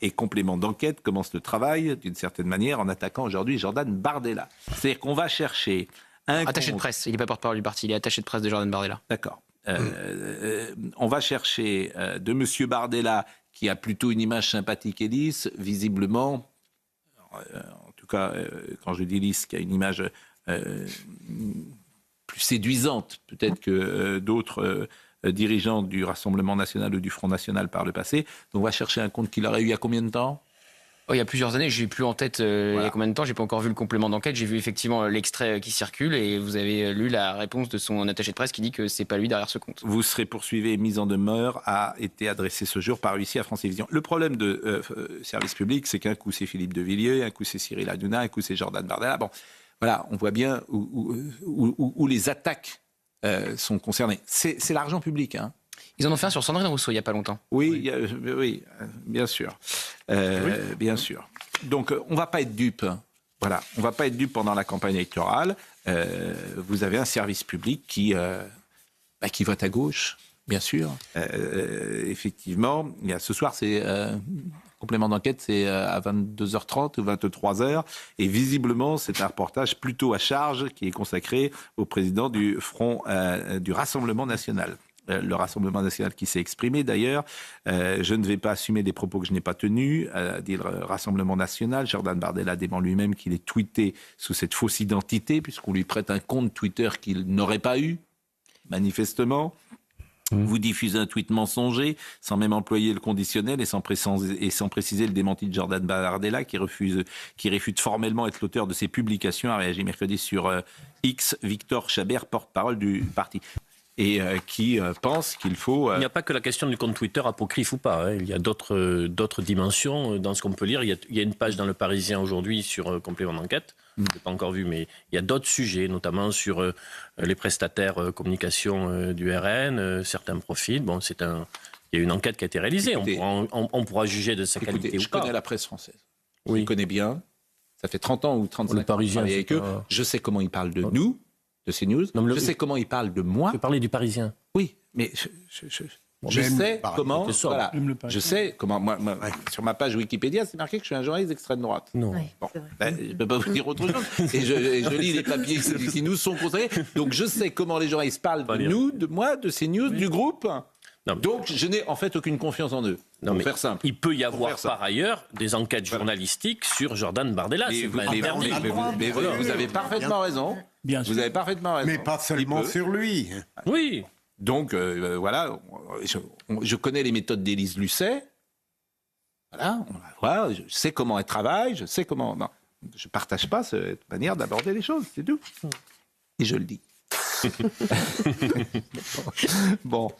Et complément d'enquête commence le travail, d'une certaine manière, en attaquant aujourd'hui Jordan Bardella. C'est-à-dire qu'on va chercher un Attaché de presse, il n'est pas porte-parole du parti, il est attaché de presse de Jordan Bardella. D'accord. On va chercher de M. Bardella, qui a plutôt une image sympathique et lisse, visiblement, en tout cas, quand je dis lisse, qui a une image plus séduisante, peut-être que d'autres dirigeants du Rassemblement national ou du Front national par le passé. Donc on va chercher un compte qu'il aurait eu il y a combien de temps ? Il y a plusieurs années, je n'ai plus en tête il y a combien de temps, je n'ai pas encore vu le complément d'enquête, j'ai vu effectivement l'extrait qui circule et vous avez lu la réponse de son attaché de presse qui dit que c'est pas lui derrière ce compte. Vous serez poursuivi et mise en demeure a été adressée ce jour par l'huissier à France Télévisions. Le problème de service public, c'est qu'un coup c'est Philippe de Villiers, un coup c'est Cyril Hanouna, un coup c'est Jordan Bardella. Bon, voilà, on voit bien où les attaques sont concernées. C'est l'argent public, hein. Ils en ont fait un sur Sandrine Rousseau il n'y a pas longtemps. Oui, bien sûr. Bien sûr. Donc, on ne va pas être dupe. Voilà, on ne va pas être dupe pendant la campagne électorale. Vous avez un service public qui vote à gauche, bien sûr. Effectivement, ce soir, c'est complément d'enquête, c'est à 22h30 ou 23h. Et visiblement, c'est un reportage plutôt à charge qui est consacré au président du Front, du Rassemblement national. Le Rassemblement national qui s'est exprimé d'ailleurs. Je ne vais pas assumer des propos que je n'ai pas tenus, dit le Rassemblement national. Jordan Bardella dément lui-même qu'il est tweeté sous cette fausse identité, puisqu'on lui prête un compte Twitter qu'il n'aurait pas eu, manifestement. Vous diffusez un tweet mensonger, sans même employer le conditionnel et sans préciser le démenti de Jordan Bardella, qui réfute formellement être l'auteur de ces publications, a réagi mercredi sur X, Victor Chabert, porte-parole du parti. Et qui pense qu'il faut... Il n'y a pas que la question du compte Twitter apocryphe ou pas. Il y a d'autres dimensions dans ce qu'on peut lire. Il y a une page dans Le Parisien aujourd'hui sur complément d'enquête. Je ne l'ai pas encore vu, mais il y a d'autres sujets, notamment sur les prestataires communication du RN, certains profils. Bon, il y a une enquête qui a été réalisée. Écoutez, on pourra juger de sa qualité ou pas. Je connais la presse française. Oui. Je connais bien. Ça fait 30 ans ou 35 ans que je travaille avec eux. Je sais comment ils parlent de nous, de CNews. Je sais comment ils parlent de moi. Je parlais du Parisien. Oui, mais je sais comment. Voilà, je sais comment. Moi, sur ma page Wikipédia, c'est marqué que je suis un journaliste d'extrême droite. Non. Oui, bon, je ne peux pas vous dire autre chose. Et je lis les papiers qui nous sont conseillés. Donc je sais comment les journalistes parlent de nous, de moi, de CNews, du groupe. Non, donc je n'ai en fait aucune confiance en eux. Non, pour faire simple. Il peut y avoir par ailleurs des enquêtes journalistiques sur Jordan Bardella. Vous avez parfaitement raison. Bien sûr. Vous avez parfaitement raison. Mais pas seulement sur lui. Oui. Donc, voilà, je connais les méthodes d'Élise Lucet. Voilà, on va voir, je sais comment elle travaille, je sais comment... Non, je ne partage pas cette manière d'aborder les choses, c'est tout. Et je le dis. Bon.